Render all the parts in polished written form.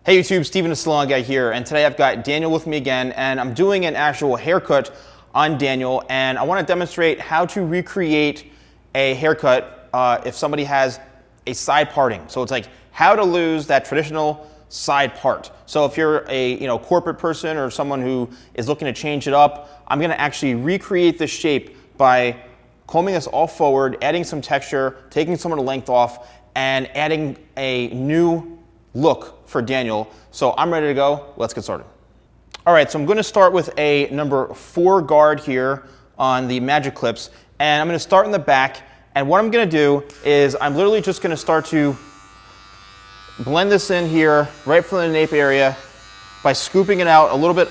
Hey YouTube, Steven the Salon Guy here, and today I've got Daniel with me again, and I'm doing an actual haircut on Daniel, and I want to demonstrate how to recreate a haircut if somebody has a side parting. So it's like how to lose that traditional side part. So if you're a corporate person or someone who is looking to change it up, I'm going to actually recreate this shape by combing this all forward, adding some texture, taking some of the length off, and adding a new look for Daniel. So I'm ready to go. Let's get started. All right, so I'm going to start with a number 4 guard here on the magic clips, and I'm going to start in the back. And what I'm going to do is I'm literally just going to start to blend this in here right from the nape area by scooping it out a little bit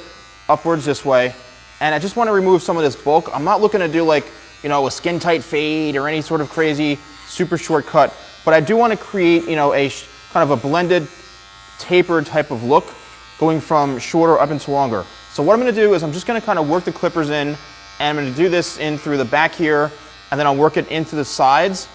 upwards this way. And I just want to remove some of this bulk. I'm not looking to do like, a skin tight fade or any sort of crazy super short cut, but I do want to create, a kind of a blended, tapered type of look, going from shorter up into longer. So what I'm going to do is I'm just going to kind of work the clippers in, and I'm going to do this in through the back here, and then I'll work it into the sides.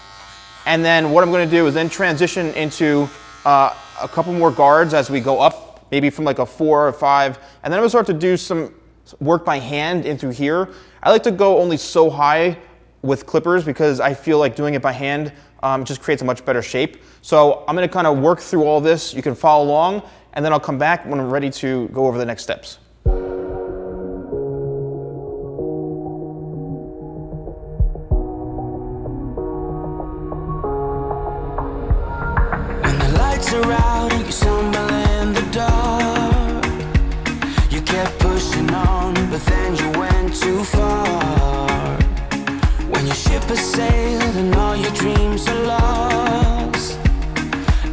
And then what I'm going to do is then transition into a couple more guards as we go up, maybe from like a 4 or 5, and then I'm going to start to do some work by hand in through here. I like to go only so high with clippers because I feel like doing it by hand just creates a much better shape. So I'm going to kind of work through all this. You can follow along, and then I'll come back when I'm ready to go over the next steps. When the lights are out and you stumble in the dark, you kept pushing on, but then you went too far. When your ship has sailed and all your dreams are lost,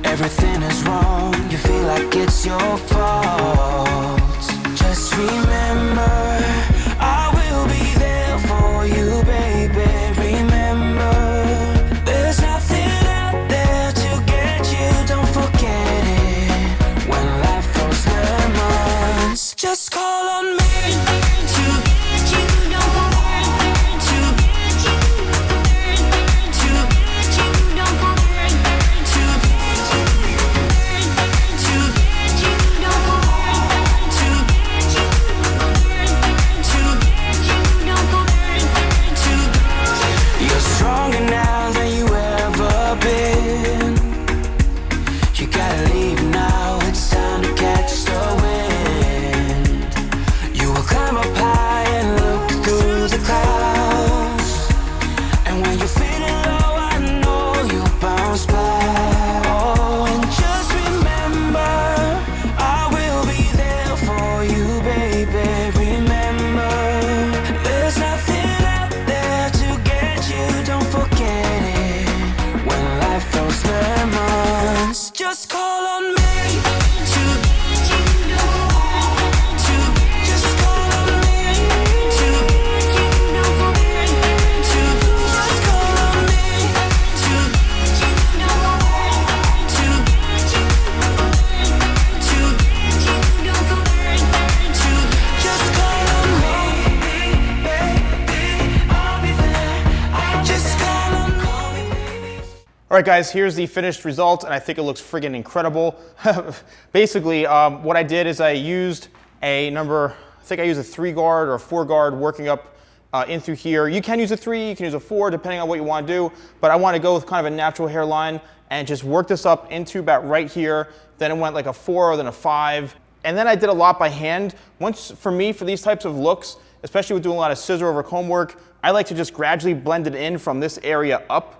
everything is wrong, you feel like it's your fault. Just remember, I will be there for you, baby. Remember, there's nothing out there to get you, don't forget it. When life throws lemons, just call on me to get you, don't forget to get you, to get you, don't forget to get you, to get you, don't forget to get you, to get you, don't forget to get you. You're stronger now than you ever been. You gotta leave now, it's time to catch the wind. You will climb up high and look through the clouds, and when you're feeling low, I know you'll bounce back. Oh, and just remember, I will be there for you, baby. Remember, there's nothing out there to get you, don't forget it. When life throws lemons, just call on me to get you, don't forget to just call on me to get you, don't forget to just call on me to get you, don't forget to get you, to get you, don't forget to just call on me, baby, I'll be there. Just call on me, baby. All right, guys, here's the finished result, and I think it looks friggin' incredible. Basically, what I did is I used a number, I think I used a 3 guard or a 4 guard working up in through here. You can use a 3, you can use a 4, depending on what you want to do, but I want to go with kind of a natural hairline and just work this up into about right here. Then it went like a 4, then a 5, and then I did a lot by hand. For me, for these types of looks, especially with doing a lot of scissor over comb work, I like to just gradually blend it in from this area up,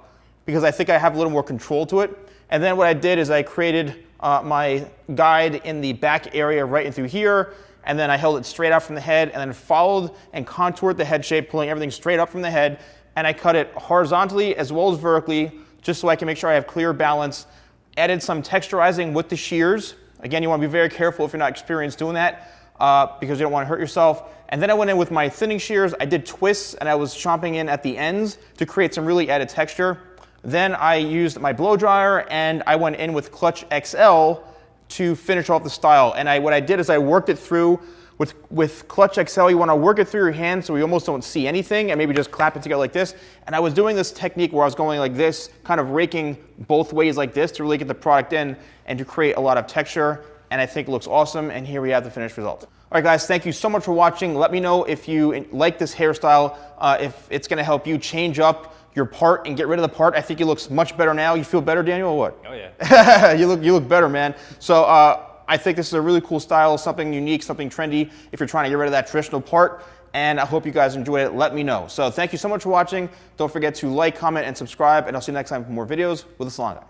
because I think I have a little more control to it. And then what I did is I created my guide in the back area right in through here, and then I held it straight out from the head, and then followed and contoured the head shape, pulling everything straight up from the head, and I cut it horizontally as well as vertically, just so I can make sure I have clear balance. Added some texturizing with the shears. Again, you want to be very careful if you're not experienced doing that, because you don't want to hurt yourself. And then I went in with my thinning shears. I did twists, and I was chomping in at the ends to create some really added texture. Then I used my blow dryer, and I went in with Clutch XL to finish off the style. And what I did is I worked it through With Clutch XL, you want to work it through your hand so you almost don't see anything, and maybe just clap it together like this. And I was doing this technique where I was going like this, kind of raking both ways like this to really get the product in and to create a lot of texture. and I think it looks awesome, and here we have the finished result. All right, guys, thank you so much for watching. Let me know if you like this hairstyle, if it's gonna help you change up your part and get rid of the part. I think it looks much better now. You feel better, Daniel, or what? Oh yeah. you look better, man. So I think this is a really cool style, something unique, something trendy if you're trying to get rid of that traditional part. And I hope you guys enjoyed it. Let me know. So thank you so much for watching. Don't forget to like, comment, and subscribe. And I'll see you next time for more videos with the Salon Guy.